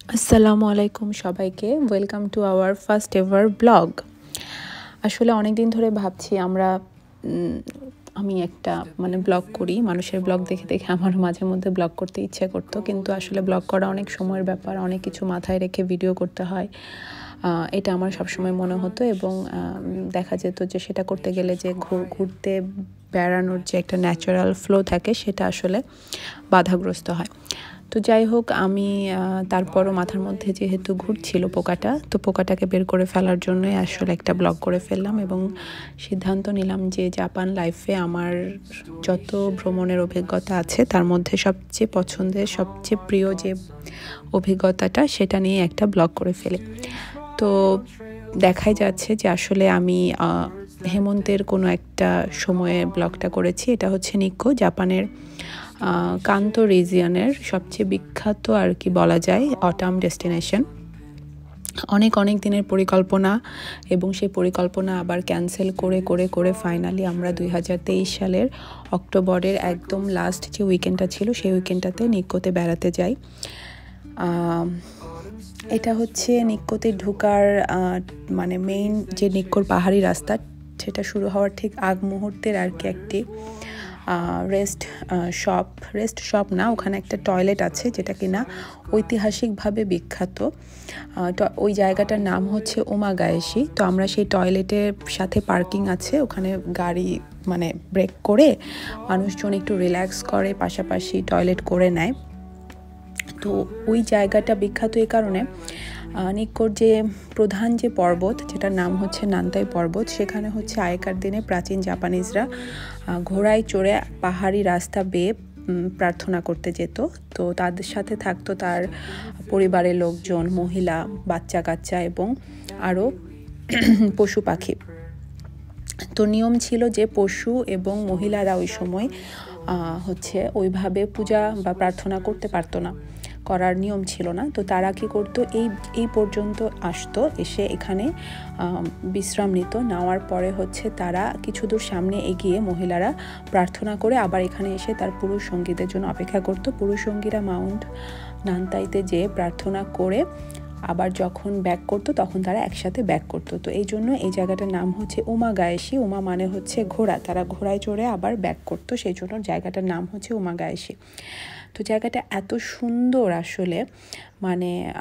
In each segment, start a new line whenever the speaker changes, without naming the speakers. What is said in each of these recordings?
আসসালামু আলাইকুম সবাইকে, welcome to our first ever blog. আসলে অনেক দিন ধরে ভাবছি আমি একটা ব্লগ করি। মানুষের ব্লগ দেখে দেখে আমার মাঝে মধ্যে ব্লগ করতে ইচ্ছে করতো, কিন্তু আসলে ব্লগ করা অনেক সময়ের ব্যাপার, অনেক কিছু মাথায় রেখে ভিডিও করতে হয়। এটা আমার সবসময় মনে হতো এবং দেখা যেত যে সেটা করতে গেলে যে ঘুরতে বেড়ানোর যে একটা ন্যাচারাল ফ্লো থাকে সেটা আসলে বাধাগ্রস্ত হয়। তো যাই হোক, আমি তারপরও মাথার মধ্যে যেহেতু ঘুরছিল পোকাটা, তো পোকাটাকে বের করে ফেলার জন্যই আসলে একটা ব্লগ করে ফেললাম এবং সিদ্ধান্ত নিলাম যে জাপান লাইফে আমার যত ভ্রমণের অভিজ্ঞতা আছে তার মধ্যে সবচেয়ে পছন্দের, সবচেয়ে প্রিয় যে অভিজ্ঞতাটা সেটা নিয়ে একটা ব্লগ করে ফেলি। তো দেখাই যাচ্ছে যে আসলে আমি হেমন্তের কোনো একটা সময়ে ব্লগটা করেছি। এটা হচ্ছে নিক্কো, জাপানের কান্তো রিজিয়নের সবচেয়ে বিখ্যাত আর কি বলা যায় অটাম ডেস্টিনেশন। অনেক অনেক দিনের পরিকল্পনা এবং সেই পরিকল্পনা আবার ক্যান্সেল করে করে করে ফাইনালি আমরা 2023 সালের অক্টোবরের একদম লাস্ট যে উইকেন্ডটা ছিল সেই উইকেন্ডটাতে নিক্কোতে বেড়াতে যাই। এটা হচ্ছে নিক্কোতে ঢোকার মেইন যে নিক্কোর পাহাড়ি রাস্তা, সেটা শুরু হওয়ার ঠিক আগ মুহূর্তের আর কি একটি রেস্ট শপ না, ওখানে একটা টয়লেট আছে যেটা কিনা ঐতিহাসিকভাবে বিখ্যাত। ওই জায়গাটার নাম হচ্ছে ওমাগায়েশি। তো আমরা সেই টয়লেটের সাথে পার্কিং আছে, ওখানে গাড়ি ব্রেক করে মানুষজন একটু রিল্যাক্স করে, পাশাপাশি টয়লেট করে নেয়। তো ওই জায়গাটা বিখ্যাত এই কারণে, নিক্কোর যে প্রধান যে পর্বত যেটার নাম হচ্ছে নান্তাই পর্বত, সেখানে হচ্ছে আগেকার দিনে প্রাচীন জাপানিজরা ঘোড়ায় চড়ে পাহাড়ি রাস্তা বেয়ে প্রার্থনা করতে যেত। তো তাদের সাথে থাকতো তার পরিবারের লোকজন, মহিলা, বাচ্চা কাচ্চা এবং আরও পশু পাখি। তো নিয়ম ছিল যে পশু এবং মহিলারা ওই সময় হচ্ছে ওইভাবে পূজা বা প্রার্থনা করতে পারতো না, করার নিয়ম ছিল না। তো তারা কি করতো, এই পর্যন্ত আসতো, এসে এখানে বিশ্রাম নিত। নেওয়ার পরে হচ্ছে তারা কিছু দূর সামনে এগিয়ে মহিলারা প্রার্থনা করে আবার এখানে এসে তার পুরুষ সঙ্গীদের জন্য অপেক্ষা করতো। পুরুষ সঙ্গীরা মাউন্ট নান্তাইতে যেয়ে প্রার্থনা করে আবার যখন ব্যাক করতো তখন তারা একসাথে ব্যাক করতো। তো এই জন্য এই জায়গাটার নাম হচ্ছে ওমাগায়েশি। ওমা মানে হচ্ছে ঘোড়া, তারা ঘোড়ায় চড়ে আবার ব্যাক করতো, সেই জন্য জায়গাটার নাম হচ্ছে ওমাগায়েশি। তো জায়গাটা এত সুন্দর আসলে,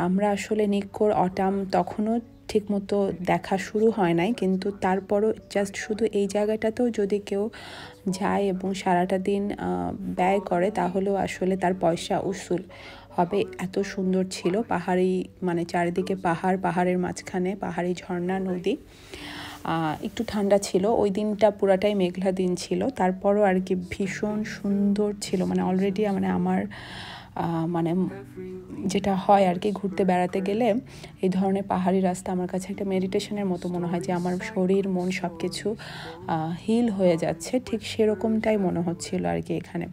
আমরা আসলে নিক্কোর অটাম তখনও ঠিকমতো দেখা শুরু হয় নাই, কিন্তু তারপরও জাস্ট শুধু এই জায়গাটাতেও যদি কেউ যায় এবং সারাটা দিন ব্যয় করে তাহলেও আসলে তার পয়সা উসুল হবে। এত সুন্দর ছিল পাহাড়ি, চারিদিকে পাহাড়, পাহাড়ের মাঝখানে পাহাড়ি ঝর্ণা, নদী। একটু ঠান্ডা ছিল ওই দিনটা, পুরাটাই মেঘলা দিন ছিল, তারপরও আর কি ভীষণ সুন্দর ছিল। অলরেডি আমার যেটা হয় আর কি, ঘুরতে বেড়াতে গেলে এই ধরনের পাহাড়ি রাস্তা আমার কাছে একটা মেডিটেশনের মতো মনে হয়, যে আমার শরীর মন সব কিছু হিল হয়ে যাচ্ছে, ঠিক সেরকমটাই মনে হচ্ছিল আর কি এখানে।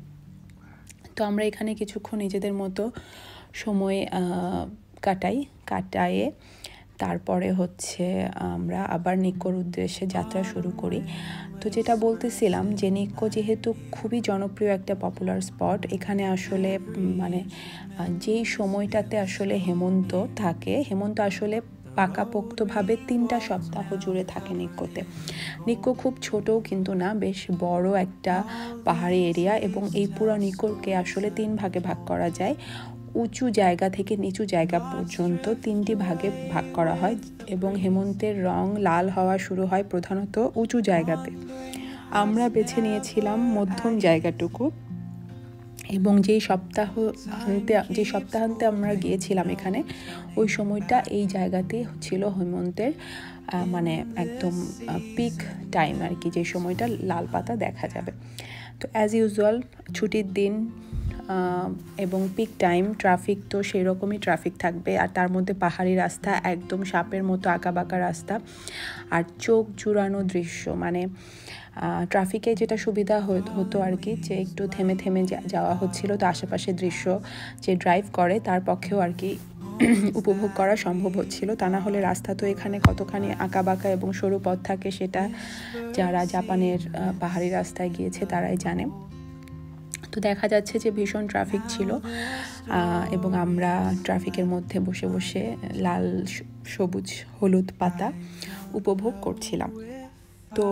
তো আমরা এখানে কিছুক্ষণ নিজেদের মতো সময় কাটায়ে তারপরে হচ্ছে আমরা আবার নিক্কোর উদ্দেশ্যে যাত্রা শুরু করি। তো যেটা বলতেছিলাম যে নিক্কো যেহেতু খুবই জনপ্রিয় একটা পপুলার স্পট, এখানে আসলে যেই সময়টাতে আসলে হেমন্ত থাকে, হেমন্ত আসলে পাকাপোক্তভাবে 3টা সপ্তাহ জুড়ে থাকে নিক্কোতে। নিক্কো খুব ছোটও কিন্তু না, বেশ বড় একটা পাহাড়ি এরিয়া, এবং এই পুরো নিক্কোকে আসলে 3 ভাগে ভাগ করা যায়। উঁচু জায়গা থেকে নিচু জায়গা পর্যন্ত 3টি ভাগে ভাগ করা হয়, এবং হেমন্তের রং লাল হওয়া শুরু হয় প্রধানত উঁচু জায়গাতে। আমরা বেছে নিয়েছিলাম মধ্যম জায়গাটুকু, এবং যে সপ্তাহান্তে আমরা গিয়েছিলাম এখানে, ওই সময়টা এই জায়গাতেই ছিল হেমন্তের একদম পিক টাইম আর কি, যে সময়টা লাল পাতা দেখা যাবে। তো অ্যাজ ইউজুয়াল ছুটির দিন এবং পিক টাইম, ট্রাফিক তো সেই রকমই ট্রাফিক থাকবে, আর তার মধ্যে পাহাড়ি রাস্তা, একদম সাপের মতো আঁকাবাঁকা রাস্তা, আর চোখ জুড়ানো দৃশ্য। ট্রাফিকে যেটা সুবিধা হতো আর কি, যে একটু থেমে থেমে যাওয়া হচ্ছিল, তো আশেপাশের দৃশ্য যে ড্রাইভ করে তার পক্ষেও আর কি উপভোগ করা সম্ভব হচ্ছিল। তা না হলে রাস্তা তো এখানে কতখানি আঁকাবাঁকা এবং সরু পথ থাকে, সেটা যারা জাপানের পাহাড়ি রাস্তায় গিয়েছে তারাই জানে। তো তো দেখা যাচ্ছে যে ভীষণ ট্রাফিক ছিল এবং আমরা ট্রাফিকের মধ্যে বসে বসে লাল সবুজ হলুদ পাতা উপভোগ করছিলাম। তো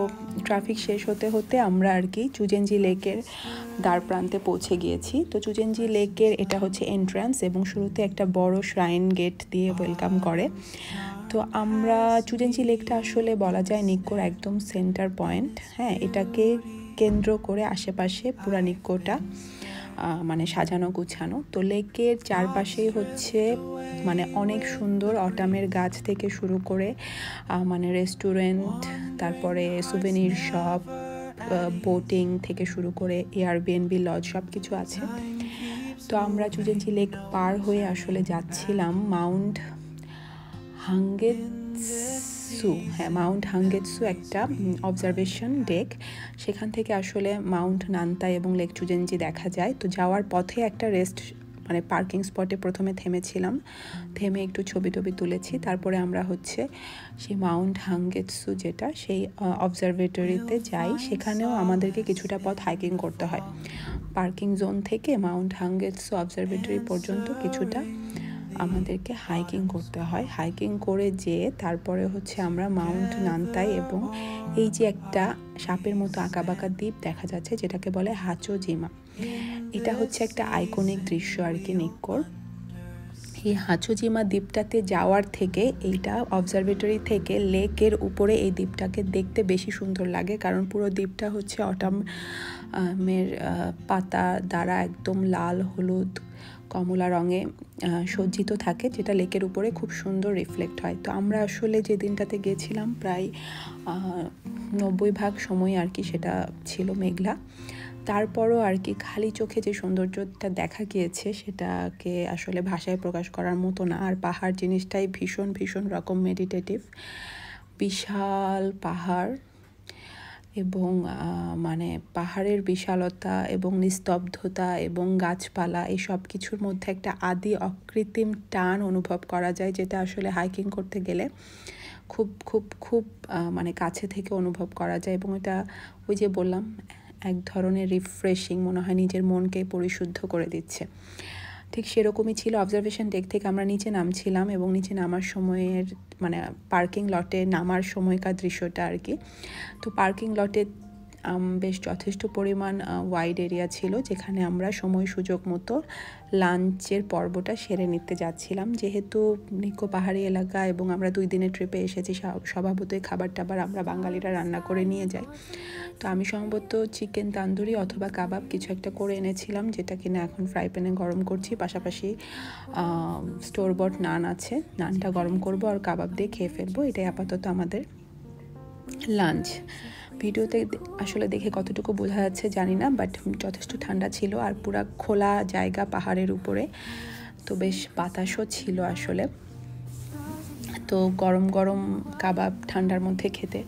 ট্রাফিক শেষ হতে হতে আমরা আর কি চুজেঞ্জি লেকের দ্বার প্রান্তে পৌঁছে গিয়েছি। তো চুজেঞ্জি লেকের এটা হচ্ছে এন্ট্রান্স এবং শুরুতে একটা বড় শ্রাইন গেট দিয়ে ওয়েলকাম করে। তো আমরা চুজেঞ্জি লেকটা আসলে বলা যায় নিক্কোর একদম সেন্টার পয়েন্ট। হ্যাঁ, এটাকে কেন্দ্র করে আশেপাশে পুরা নিক্কোটা মানে সাজানো গুছানো। তো লেকের চারপাশেই হচ্ছে মানে অনেক সুন্দর অটামের গাছ থেকে শুরু করে মানে রেস্টুরেন্ট, তারপরে সুভেনির শপ, বোটিং থেকে শুরু করে এয়ারবিএনবি লজ সব কিছু আছে। তো আমরা চুজেঞ্জি লেক পার হয়ে আসলে যাচ্ছিলাম মাউন্ট হাঙ্গেৎসু। হ্যাঁ, মাউন্ট হাঙ্গেৎসু একটা অবজারভেশন ডেক, সেখান থেকে আসলে মাউন্ট নান্তাই এবং লেক চুজেঞ্জি দেখা যায়। তো যাওয়ার পথে একটা রেস্ট মানে পার্কিং স্পটে প্রথমে থেমেছিলাম, থেমে একটু ছবি টবি তুলেছি। তারপরে আমরা হচ্ছে সেই মাউন্ট হাঙ্গেৎসু যেটা সেই অবজারভেটরিতে যাই। সেখানেও আমাদেরকে কিছুটা পথ হাইকিং করতে হয়। পার্কিং জোন থেকে মাউন্ট হাঙ্গেৎসু অবজারভেটরি পর্যন্ত কিছুটা আমাদেরকে হাইকিং করতে হয়। হাইকিং করে যেয়ে তারপরে হচ্ছে আমরা মাউন্ট নান্তাই এবং এই যে একটা সাপের মতো আঁকাবাঁকা দ্বীপ দেখা যাচ্ছে যেটাকে বলে হাচোজিমা, এটা হচ্ছে একটা আইকনিক দৃশ্য আর কি নিক্কোর। এই হাচোজিমা দ্বীপটাতে যাওয়ার থেকে এইটা অবজারভেটরি থেকে লেকের উপরে এই দ্বীপটাকে দেখতে বেশি সুন্দর লাগে, কারণ পুরো দ্বীপটা হচ্ছে অটামের পাতা দ্বারা একদম লাল হলুদ কমলা রঙে সজ্জিত থাকে, যেটা লেকের উপরে খুব সুন্দর রিফ্লেক্ট হয়। তো আমরা আসলে যে দিনটাতে গিয়েছিলাম প্রায় 90% সময় আর কি সেটা ছিল মেঘলা। তারপরও আর কি খালি চোখে যে সৌন্দর্যটা দেখা গিয়েছে সেটাকে আসলে ভাষায় প্রকাশ করার মতো না। আর পাহাড় জিনিসটাই ভীষণ ভীষণ রকম মেডিটেটিভ। বিশাল পাহাড় এবং মানে পাহাড়ের বিশালতা এবং নিস্তব্ধতা এবং গাছপালা এই সব কিছুর মধ্যে একটা আদি অকৃত্রিম টান অনুভব করা যায়, যেটা আসলে হাইকিং করতে গেলে খুব খুব খুব মানে কাছে থেকে অনুভব করা যায়। এবং এটা ওই যে বললাম এক ধরনের রিফ্রেশিং, মনে হয় নিজের মনকে পরিশুদ্ধ করে দিচ্ছে। ঠিক সেরকমই ছিল। অবজারভেশন ডেক থেকে আমরা নিচে নামছিলাম এবং নিচে নামার সময়ের মানে পার্কিং লটে নামার সময়কার দৃশ্যটা আর কি। তো পার্কিং লটে বেশ যথেষ্ট পরিমাণ ওয়াইড এরিয়া ছিল, যেখানে আমরা সময় সুযোগ মতো লাঞ্চের পর্বটা সেরে নিতে যাচ্ছিলাম। যেহেতু নিক্কো পাহাড়ি এলাকা এবং আমরা 2 দিনের ট্রিপে এসেছি, স্বভাবতই খাবার টাবার আমরা বাঙালিরা রান্না করে নিয়ে যাই। তো আমি সম্ভবত চিকেন তান্দুরি অথবা কাবাব কিছু একটা করে এনেছিলাম, যেটা কিনা এখন ফ্রাই প্যানে গরম করছি। পাশাপাশি স্টোর বট নান আছে, নানটা গরম করব আর কাবাব দিয়ে খেয়ে ফেলবো। এটাই আপাতত আমাদের লাঞ্চ। ভিডিওতে আসলে দেখে কতটুকু বোঝা যাচ্ছে জানি না, বাট যথেষ্ট ঠান্ডা ছিল আর পুরা খোলা জায়গা পাহাড়ের উপরে, তো বেশ বাতাসও ছিল আসলে। তো গরম গরম কাবাব ঠান্ডার মধ্যে খেতে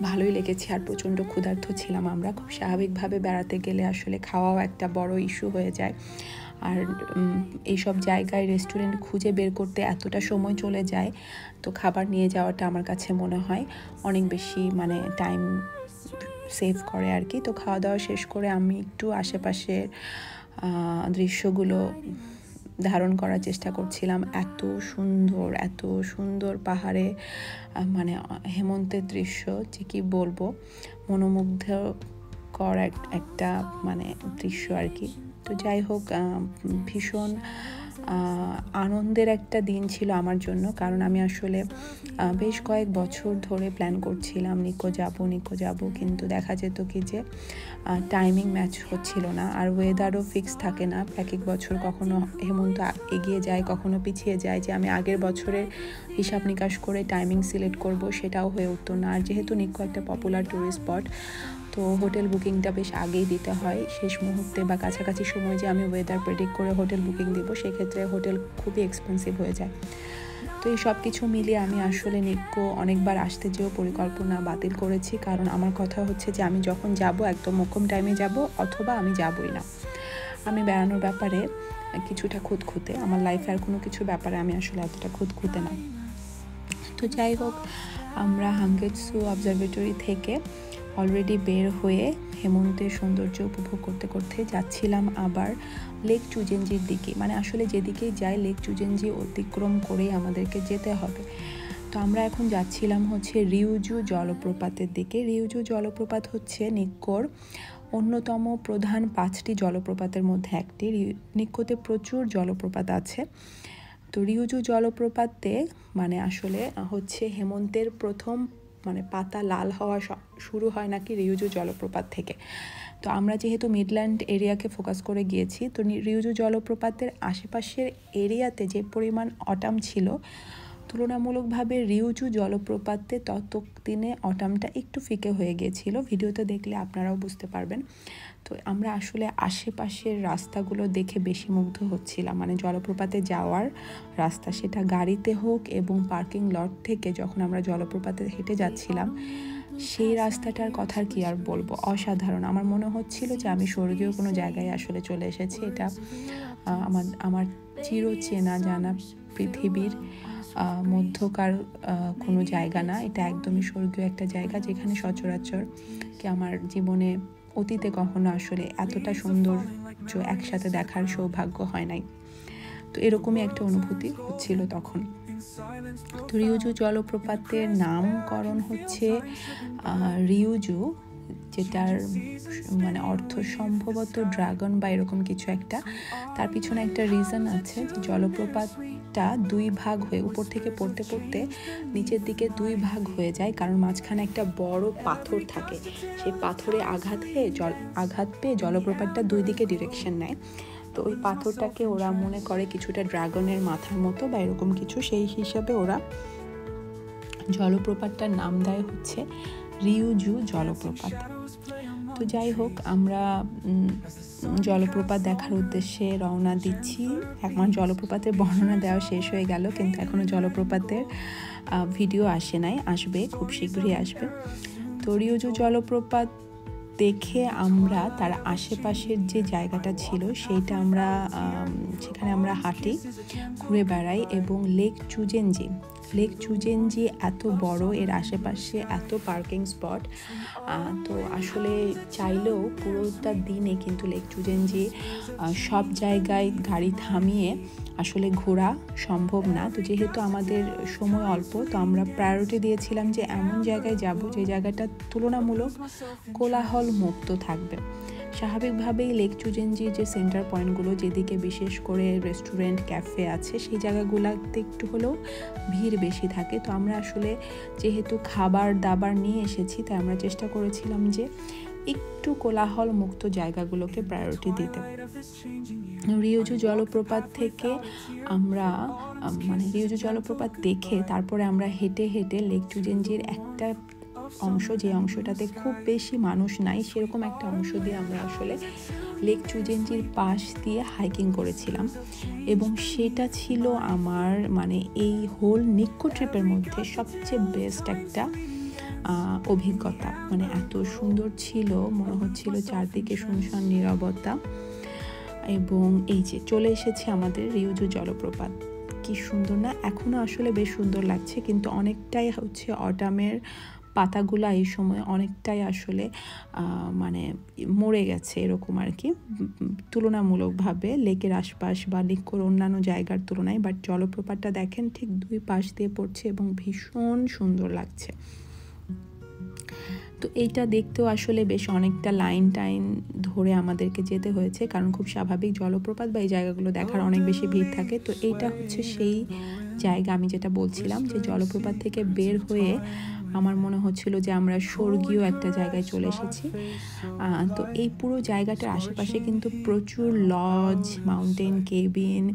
ভালোই লেগেছে আর প্রচণ্ড ক্ষুধার্ত ছিলাম আমরা। খুব স্বাভাবিকভাবে বেড়াতে গেলে আসলে খাওয়াও একটা বড় ইস্যু হয়ে যায়। আর এইসব জায়গায় রেস্টুরেন্ট খুঁজে বের করতে এতটা সময় চলে যায়, তো খাবার নিয়ে যাওয়াটা আমার কাছে মনে হয় অনেক বেশি মানে টাইম সেভ করে আর কি। তো খাওয়া দাওয়া শেষ করে আমি একটু আশেপাশের দৃশ্যগুলো ধারণ করার চেষ্টা করছিলাম। এত সুন্দর পাহাড়ে মানে হেমন্তের দৃশ্য যে কি বলবো, মনোমুগ্ধকর একটা মানে দৃশ্য আর কি। তো যাই হোক, ভীষণ আনন্দের একটা দিন ছিল আমার জন্য, কারণ আমি আসলে বেশ কয়েক বছর ধরে প্ল্যান করছিলাম নিক্কো যাব, কিন্তু দেখা যেত কি যে টাইমিং ম্যাচ হচ্ছিল না, আর ওয়েদারও ফিক্স থাকে না। এক বছর কখনো হেমন্ত এগিয়ে যায়, কখনো পিছিয়ে যায়। যে আমি আগের বছরের হিসাব নিকাশ করে টাইমিং সিলেক্ট করব সেটাও হয়ে উঠতো না। আর যেহেতু নিক্কো একটা পপুলার ট্যুরিস্ট স্পট, তো হোটেল বুকিংটা বেশ আগেই দিতে হয়। শেষ মুহূর্তে বা কাছাকাছি সময় যে আমি ওয়েদার প্রেডিক্ট করে হোটেল বুকিং দিব, সেক্ষেত্রে হোটেল খুবই এক্সপেন্সিভ হয়ে যায়। তো এই সব কিছু মিলিয়ে আমি আসলে নিক্কো অনেকবার আসতে যেও পরিকল্পনা বাতিল করেছি, কারণ আমার কথা হচ্ছে যে আমি যখন যাব একদম মোক্ষম টাইমে যাব, অথবা আমি যাবই না। আমি বেড়ানোর ব্যাপারে কিছুটা খুঁতখুঁতে, আমার লাইফে আর কোনো কিছু ব্যাপারে আমি আসলে এতটা খুঁতখুঁতে না। তো যাই হোক, আমরা হাঙ্গেৎসু অবজারভেটরি থেকে অলরেডি বের হয়ে হেমন্তের সৌন্দর্য উপভোগ করতে করতে যাচ্ছিলাম আবার লেক চুজেনজির দিকে। মানে আসলে যেদিকেই যাই লেক চুজেনজি অতিক্রম করেই আমাদেরকে যেতে হবে। তো আমরা এখন যাচ্ছিলাম হচ্ছে রিউজু জলপ্রপাতের দিকে। রিউজু জলপ্রপাত হচ্ছে নিক্কোর অন্যতম প্রধান 5টি জলপ্রপাতের মধ্যে একটি। নিক্কোতে প্রচুর জলপ্রপাত আছে। তো রিউজু জলপ্রপাতে মানে আসলে হচ্ছে হেমন্তের প্রথম মানে পাতা লাল হওয়া শুরু হয় নাকি রিউজু জলপ্রপাত থেকে। তো আমরা যেহেতু মিডল্যান্ড এরিয়াকে ফোকাস করে গিয়েছি, তো রিউজু জলপ্রপাতের আশেপাশের এরিয়াতে যে পরিমাণ অটাম ছিল, তুলনামূলকভাবে রিউজু জলপ্রপাতে ততদিনে অটামটা একটু ফিকে হয়ে গিয়েছিল। ভিডিওতে দেখলে আপনারাও বুঝতে পারবেন। তো আমরা আসলে আশেপাশের রাস্তাগুলো দেখে বেশি মুগ্ধ হচ্ছিলাম। মানে জলপ্রপাতে যাওয়ার রাস্তা, সেটা গাড়িতে হোক এবং পার্কিং লট থেকে যখন আমরা জলপ্রপাতে হেঁটে যাচ্ছিলাম, সেই রাস্তাটার কথা কি আর বলবো, অসাধারণ। আমার মনে হচ্ছিল যে আমি স্বর্গীয় কোনো জায়গায় আসলে চলে এসেছি। এটা আমার চিরচেনা জানা পৃথিবীর মধ্যকার কোনো জায়গা না, এটা একদমই স্বর্গীয় একটা জায়গা, যেখানে সচরাচর কি আমার জীবনে অতীতে কখনো আসলে এতটা সৌন্দর্য একসাথে দেখার সৌভাগ্য হয় নাই। তো এরকমই একটা অনুভূতি হচ্ছিল তখন। তো রিউজু জলপ্রপাতের নামকরণ হচ্ছে রিউজু, যেটার মানে অর্থ সম্ভবত ড্রাগন বা এরকম কিছু একটা। তার পিছনে একটা রিজন আছে যে জলপ্রপাতটা 2 ভাগ হয়ে উপর থেকে পড়তে পড়তে নিচের দিকে 2 ভাগ হয়ে যায়, কারণ মাঝখানে একটা বড় পাথর থাকে। সেই পাথরে আঘাত পেয়ে জলপ্রপাতটা 2 দিকে ডিরেকশন নেয়। তো ওই পাথরটাকে ওরা মনে করে কিছুটা ড্রাগনের মাথার মতো বা এরকম কিছু, সেই হিসাবে ওরা জলপ্রপাতটার নাম দেয় হচ্ছে রিউজু জলপ্রপাত। তো যাই হোক, আমরা জলপ্রপাত দেখার উদ্দেশ্যে রওনা দিচ্ছি। আমার জলপ্রপাতের বর্ণনা দেওয়া শেষ হয়ে গেল, কিন্তু এখনও জলপ্রপাতের ভিডিও আসে নাই, আসবে, খুব শীঘ্রই আসবে। তো রিউজু জলপ্রপাত দেখে আমরা তার আশেপাশের যে জায়গাটা ছিল সেইটা সেখানে আমরা হাঁটি, ঘুরে বেড়াই। এবং লেক চুজেনজি এত বড়, এর আশেপাশে এত পার্কিং স্পট, তো আসলে চাইলেও পুরোটা দিনে কিন্তু লেক চুজেনজি সব জায়গায় গাড়ি থামিয়ে আসলে ঘোরা সম্ভব না। তো যেহেতু আমাদের সময় অল্প, তো আমরা প্রায়োরিটি দিয়েছিলাম যে এমন জায়গায় যাব যে জায়গাটা তুলনামূলক কোলাহল মুক্ত থাকবে। স্বাভাবিকভাবেই লেক চুজেনজির যে সেন্টার পয়েন্টগুলো, যেদিকে বিশেষ করে রেস্টুরেন্ট, ক্যাফে আছে, সেই জায়গাগুলোতে একটু হলেও ভিড় বেশি থাকে। তো আমরা আসলে যেহেতু খাবার দাবার নিয়ে এসেছি, তাই আমরা চেষ্টা করেছিলাম যে একটু কোলাহল মুক্ত জায়গাগুলোকে প্রায়োরিটি দিতে। রিউজু জলপ্রপাত থেকে আমরা রিউজু জলপ্রপাত দেখে তারপরে আমরা হেঁটে হেঁটে লেক চুজেনজির একটা অংশ, যে অংশটাতে খুব বেশি মানুষ নাই, সেরকম একটা অংশ দিয়ে আমরা আসলে লেক চুজেনজির পাশ দিয়ে হাইকিং করেছিলাম। এবং সেটা ছিল আমার এই হোল নিক্কো ট্রিপের মধ্যে সবচেয়ে বেস্ট একটা অভিজ্ঞতা। এত সুন্দর ছিল, মনে হচ্ছিল চারদিকে শুনশান নীরবতা। এবং এই যে চলে এসেছে আমাদের রিউজু জলপ্রপাত, কি সুন্দর না! এখনও আসলে বেশ সুন্দর লাগছে, কিন্তু অনেকটাই হচ্ছে অটামের পাতাগুলো এই সময় অনেকটাই আসলে মরে গেছে এরকম আর কি, তুলনামূলকভাবে লেকের আশপাশ বা নিক্কোর অন্যান্য জায়গার তুলনায়। বাট জলপ্রপাতটা দেখেন ঠিক 2 পাশ দিয়ে পড়ছে এবং ভীষণ সুন্দর লাগছে। তো এইটা দেখতেও আসলে বেশ অনেকটা লাইন ধরে আমাদেরকে যেতে হয়েছে, কারণ খুব স্বাভাবিক, জলপ্রপাত বা এই জায়গাগুলো দেখার অনেক বেশি ভিড় থাকে। তো এইটা হচ্ছে সেই জায়গা আমি যেটা বলছিলাম, যে জলপ্রপাত থেকে বের হয়ে আমার মনে হচ্ছিল যে আমরা স্বর্গীয় একটা জায়গায় চলে এসেছি। তো এই পুরো জায়গাটার আশেপাশে কিন্তু প্রচুর লজ, মাউন্টেন কেবিন,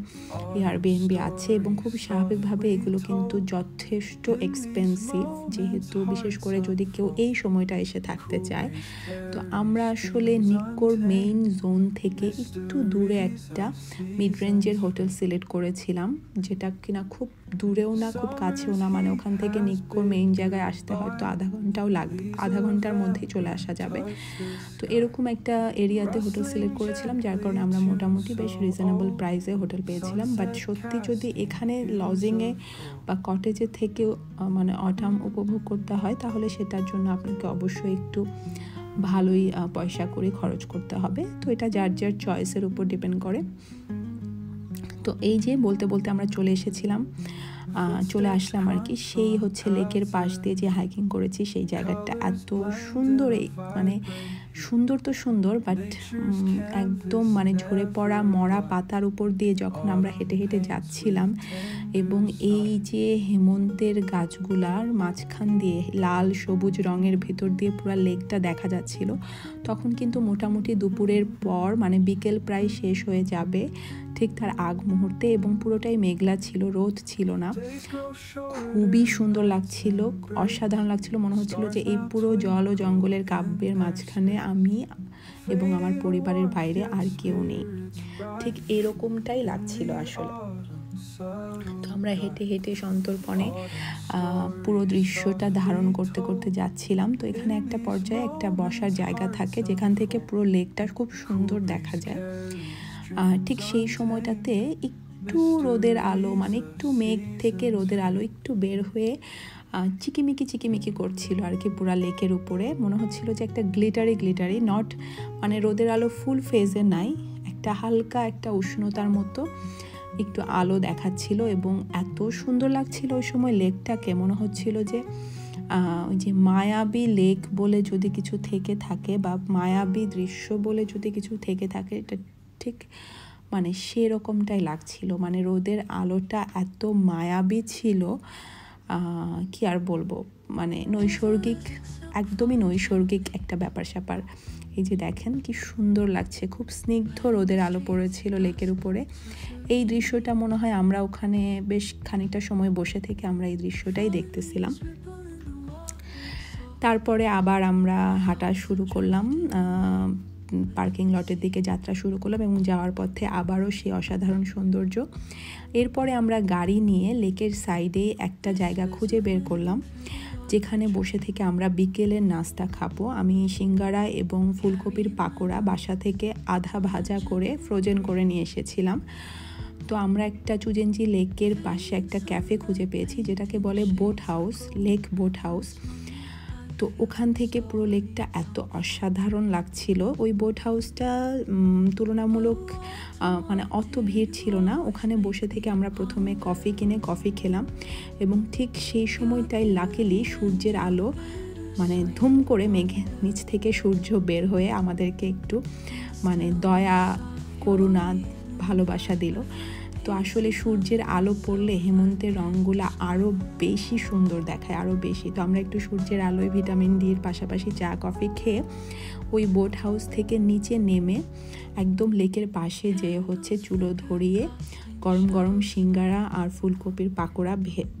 এয়ারবিএনবি আছে, এবং খুব স্বাভাবিকভাবে এগুলো কিন্তু যথেষ্ট এক্সপেন্সিভ, যেহেতু বিশেষ করে যদি কেউ এই সময়টা এসে থাকতে চায়। তো আমরা আসলে নিক্কোর মেইন জোন থেকে একটু দূরে একটা মিড রেঞ্জের হোটেল সিলেক্ট করেছিলাম, যেটা কিনা খুব দূরেও না খুব কাছেও না, ওখান থেকে নিক্কোর মেইন জায়গায় আসতে আসতে হয়তো আধা ঘন্টাও লাগবে, আধা ঘন্টার মধ্যেই চলে আসা যাবে। তো এরকম একটা এরিয়াতে হোটেল সিলেক্ট করেছিলাম, যার কারণে আমরা মোটামুটি বেশ রিজনেবল প্রাইসে হোটেল পেয়েছিলাম। বাট সত্যি যদি এখানে লজিংয়ে বা কটেজে থেকেও মানে অটাম উপভোগ করতে হয়, তাহলে সেটার জন্য আপনাকে অবশ্যই একটু ভালোই পয়সা করে খরচ করতে হবে। তো এটা যার যার চয়েসের উপর ডিপেন্ড করে। তো এই যে বলতে বলতে আমরা চলে আসলাম আর কি। সেই হচ্ছে লেকের পাশ দিয়ে যে হাইকিং করেছি সেই জায়গাটা এত সুন্দর, মানে সুন্দর তো সুন্দর, বাট একদম মানে ঝরে পড়া মরা পাতার উপর দিয়ে যখন আমরা হেঁটে হেঁটে যাচ্ছিলাম এবং এই যে হেমন্তের গাছগুলার মাঝখান দিয়ে লাল সবুজ রঙের ভেতর দিয়ে পুরো লেকটা দেখা যাচ্ছিল, তখন কিন্তু মোটামুটি দুপুরের পর, মানে বিকেল প্রায় শেষ হয়ে যাবে ঠিক তার আগ মুহূর্তে, এবং পুরোটাই মেঘলা ছিল, রোদ ছিল না। খুবই সুন্দর লাগছিল, অসাধারণ লাগছিল। মনে হচ্ছিল যে এই পুরো জল ও জঙ্গলের কাব্যের মাঝখানে আমি এবং আমার পরিবারের বাইরে আর কেউ নেই, ঠিক এরকমটাই লাগছিল আসলে। তো আমরা হেঁটে হেঁটে সন্তর্পণে পুরো দৃশ্যটা ধারণ করতে করতে যাচ্ছিলাম। তো এখানে একটা পর্যায়ে একটা বসার জায়গা থাকে যেখান থেকে পুরো লেকটা খুব সুন্দর দেখা যায়। ঠিক সেই সময়টাতে একটু রোদের আলো, মানে একটু মেঘ থেকে রোদের আলো একটু বের হয়ে চিকিমিকি করছিল আর কি পুরা লেকের উপরে। মনে হচ্ছিল যে একটা গ্লিটারি নট, মানে রোদের আলো ফুল ফেজে নাই, একটা হালকা একটা উষ্ণতার মতো একটু আলো দেখাচ্ছিল, এবং এত সুন্দর লাগছিল ওই সময় লেকটাকে। মনে হচ্ছিল যে ওই যে মায়াবী লেক বলে যদি কিছু থেকে থাকে, বা মায়াবী দৃশ্য বলে যদি কিছু থেকে থাকে, এটা ঠিক মানে সেরকমটাই লাগছিল। মানে রোদের আলোটা এত মায়াবী ছিল, কি আর বলবো, মানে নৈসর্গিক, একদমই নৈসর্গিক একটা ব্যাপার স্যাপার। এই যে দেখেন কি সুন্দর লাগছে, খুব স্নিগ্ধ রোদের আলো পড়েছিল লেকের উপরে। এই দৃশ্যটা মনে হয় আমরা ওখানে বেশ খানিকটা সময় বসে থেকে আমরা এই দৃশ্যটাই দেখতেছিলাম। তারপরে আবার আমরা হাঁটা শুরু করলাম, পার্কিং লটের দিকে যাত্রা শুরু করলাম, এবং যাওয়ার পথে আবারও সেই অসাধারণ সৌন্দর্য। এরপরে আমরা গাড়ি নিয়ে লেকের সাইডে একটা জায়গা খুঁজে বের করলাম যেখানে বসে থেকে আমরা বিকেলের নাস্তা খাবো। আমি সিঙ্গারা এবং ফুলকপির পাকোড়া বাসা থেকে আধা ভাজা করে ফ্রোজেন করে নিয়ে এসেছিলাম। তো আমরা একটা চুজেঞ্জি লেকের পাশে একটা ক্যাফে খুঁজে পেয়েছি যেটাকে বলে boat house, lake boat house. তো ওখান থেকে পুরো লেকটা এত অসাধারণ লাগছিল। ওই বোট হাউসটা তুলনামূলক মানে অত ভিড় ছিল না। ওখানে বসে থেকে আমরা প্রথমে কফি খেলাম, এবং ঠিক সেই সময়টাই লাকিলি সূর্যের আলো, মানে ধুম করে মেঘের নিচ থেকে সূর্য বের হয়ে আমাদেরকে একটু মানে দয়া, করুণা, ভালোবাসা দিল। তো আসলে সূর্যের আলো পড়লে হেমন্তের রঙগুলো আরও বেশি সুন্দর দেখায়, আরও বেশি। তো আমরা একটু সূর্যের আলোয় ভিটামিন ডির পাশাপাশি চা কফি খেয়ে ওই বোট হাউস থেকে নিচে নেমে একদম লেকের পাশে যে হচ্ছে চুলো ধরিয়ে গরম গরম সিঙ্গারা আর ফুলকপির পাকোড়া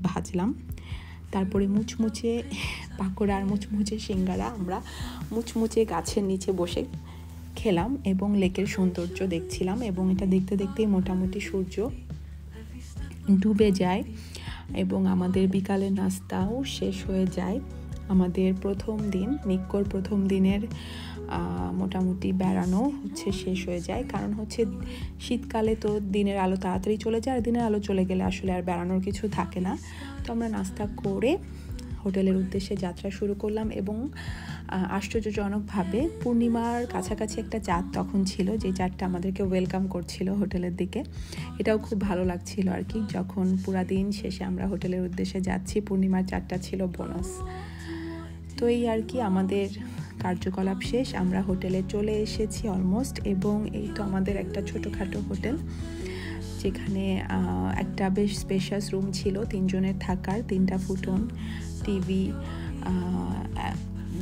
ভাজলাম। তারপরে মুচমুচে পাকোড়া আর মুচমুচে সিঙ্গারা আমরা মুচমুচে গাছের নিচে বসে খেলাম এবং লেকের সৌন্দর্য দেখছিলাম। এবং এটা দেখতে দেখতেই মোটামুটি সূর্য ডুবে যায় এবং আমাদের বিকালের নাস্তাও শেষ হয়ে যায়। আমাদের প্রথম দিন, নিক্কোর প্রথম দিনের মোটামুটি বেড়ানো হচ্ছে শেষ হয়ে যায়। কারণ হচ্ছে শীতকালে তো দিনের আলো তাড়াতাড়ি চলে যায়, আর দিনের আলো চলে গেলে আসলে আর বেড়ানোর কিছু থাকে না। তো আমরা নাস্তা করে হোটেলের উদ্দেশ্যে যাত্রা শুরু করলাম, এবং আশ্চর্যজনকভাবে পূর্ণিমার কাছাকাছি একটা চাঁদ তখন ছিল, যে চাঁদটা আমাদেরকে ওয়েলকাম করছিল হোটেলের দিকে। এটাও খুব ভালো লাগছিল আর কি, যখন পুরা দিন শেষে আমরা হোটেলের উদ্দেশ্যে যাচ্ছি, পূর্ণিমার চাঁদটা ছিল বোনাস। তো এই আর কি আমাদের কার্যকলাপ শেষ, আমরা হোটেলে চলে এসেছি অলমোস্ট। এবং এই তো আমাদের একটা ছোটোখাটো হোটেল, যেখানে একটা বেশ স্পেশাস রুম ছিল 3 জনের থাকার, 3টা ফুটন, টিভি,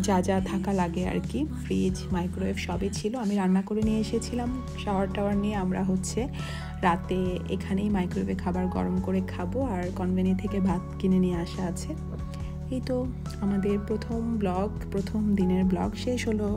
যা যা থাকা লাগে আর কি, ফ্রিজ, মাইক্রোওয়েভ সবই ছিল। আমি রান্না করে নিয়ে এসেছিলাম, শাওয়ার টাওয়ার নিয়ে আমরা হচ্ছে রাতে এখানেই মাইক্রোওয়েভে খাবার গরম করে খাবো, আর কনভেনি থেকে ভাত কিনে নিয়ে আসা আছে। এই তো আমাদের প্রথম দিনের ব্লগ শেষ হলো।